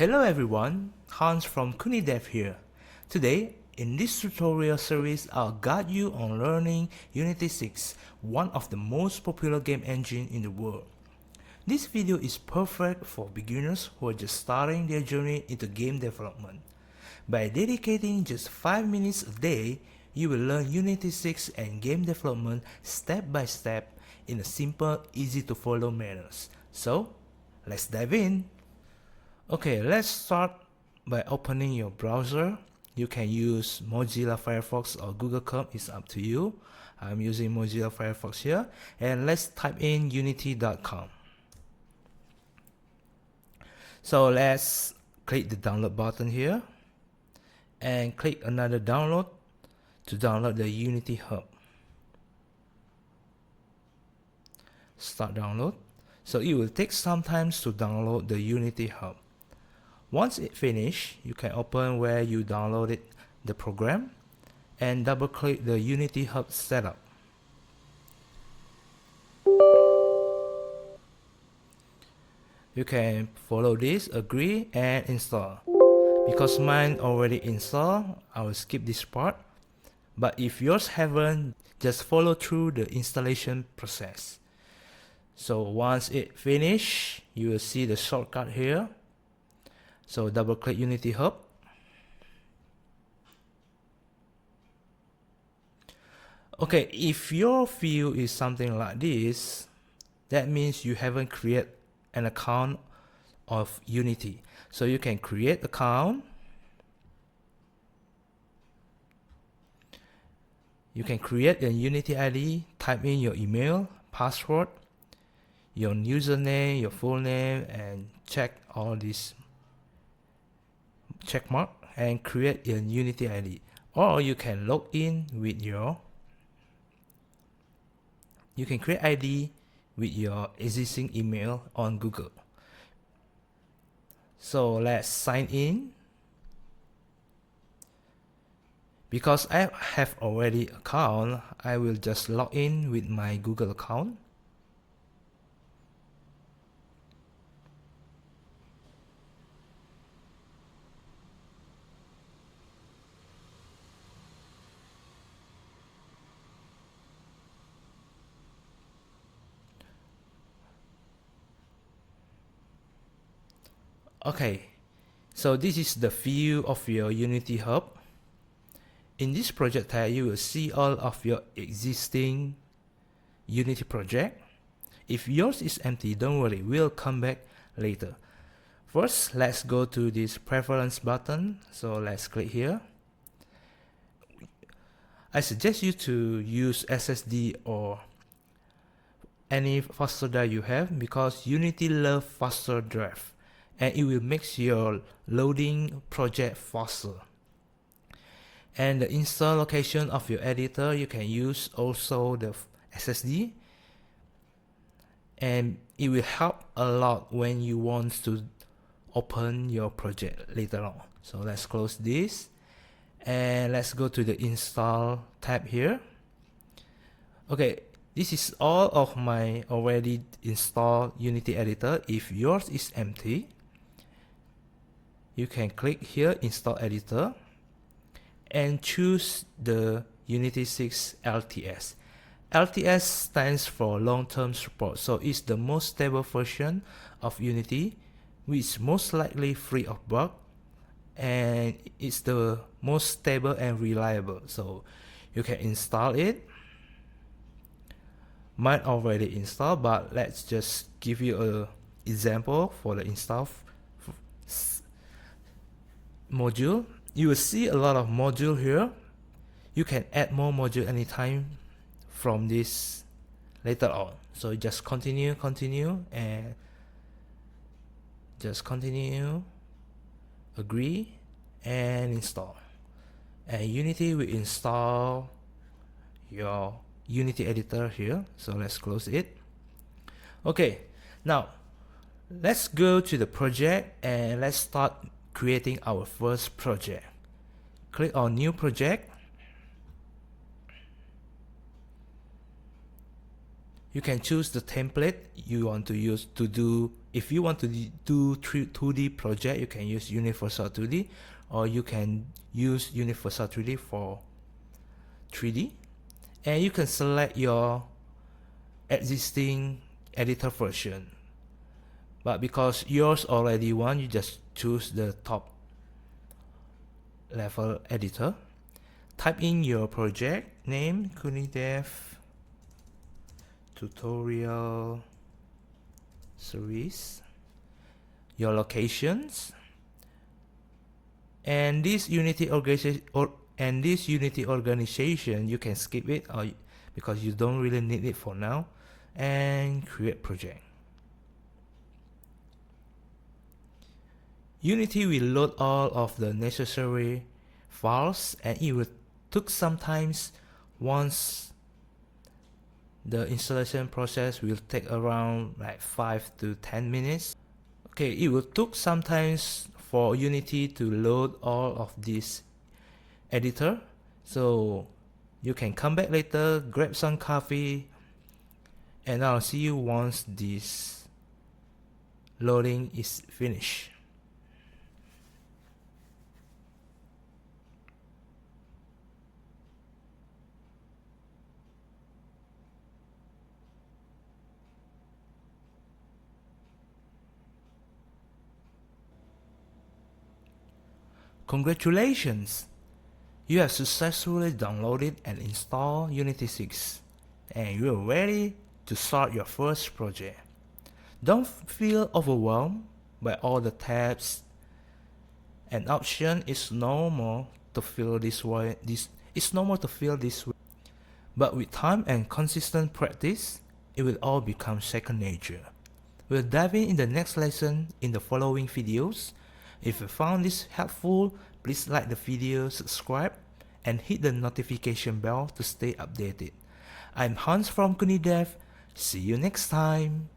Hello everyone, Hans from Kunidev here. Today, in this tutorial series, I'll guide you on learning Unity 6, one of the most popular game engine in the world. This video is perfect for beginners who are just starting their journey into game development. By dedicating just 5 minutes a day, you will learn Unity 6 and game development step by step in a simple, easy to follow manner. So, let's dive in. Okay, let's start by opening your browser. You can use Mozilla Firefox or Google Chrome, it's up to you. I'm using Mozilla Firefox here, and let's type in unity.com. So let's click the download button here and click another download to download the Unity Hub. Start download. So it will take some time to download the Unity Hub. Once it finishes, you can open where you downloaded the program and double click the Unity Hub setup. You can follow this, agree and install. Because mine already installed, I will skip this part. But if yours haven't, just follow through the installation process. So once it finishes, you will see the shortcut here. So double click Unity Hub. Okay, if your view is something like this, that means you haven't created an account of Unity. So you can create account. You can create a Unity ID, type in your email, password, your username, your full name, and check all these check mark and create a Unity ID. Or you can log in with your create ID with your existing email on Google. So let's sign in. Because I have already account, I will just log in with my Google account. Okay, so this is the view of your Unity Hub. In this project tab, you will see all of your existing Unity project. If yours is empty, don't worry, we'll come back later. First, let's go to this preference button. So let's click here. I suggest you to use SSD or any faster drive you have, because Unity loves faster drive and it will make your loading project faster. And the install location of your editor, you can use also the SSD, and it will help a lot when you want to open your project later on. So let's close this and let's go to the install tab here. Okay, this is all of my already installed Unity editor. If yours is empty, you can click here, install editor, and choose the Unity 6 LTS. LTS stands for long-term support, so it's the most stable version of Unity, which is most likely free of bug, and it's the most stable and reliable. So you can install it. Mine already installed, but let's just give you an example for the install module. You will see a lot of module here. You can add more module anytime from this later on. So just continue and just continue, agree and install. And Unity will install your Unity editor here. So let's close it. Okay, now let's go to the project and let's start creating our first project. Click on new project. You can choose the template you want to use to do. If you want to do 2D project, you can use Universal 2D, or you can use Universal 3D for 3D. And you can select your existing editor version. But because yours already one, you just choose the top level editor. Type in your project name, Kunidev tutorial series, your locations, and this Unity organization you can skip it, or because you don't really need it for now, and create project. Unity will load all of the necessary files, and it will take some time. Once the installation process will take around like 5 to 10 minutes. Okay, it will take some time for Unity to load all of this editor, so you can come back later, grab some coffee, and I'll see you once this loading is finished. Congratulations! You have successfully downloaded and installed Unity 6, and you are ready to start your first project. Don't feel overwhelmed by all the tabs and options. It's normal to feel this way. But with time and consistent practice, it will all become second nature. We'll dive in the next lesson in the following videos. If you found this helpful, please like the video, subscribe, and hit the notification bell to stay updated. I'm Hans from Kunidev. See you next time.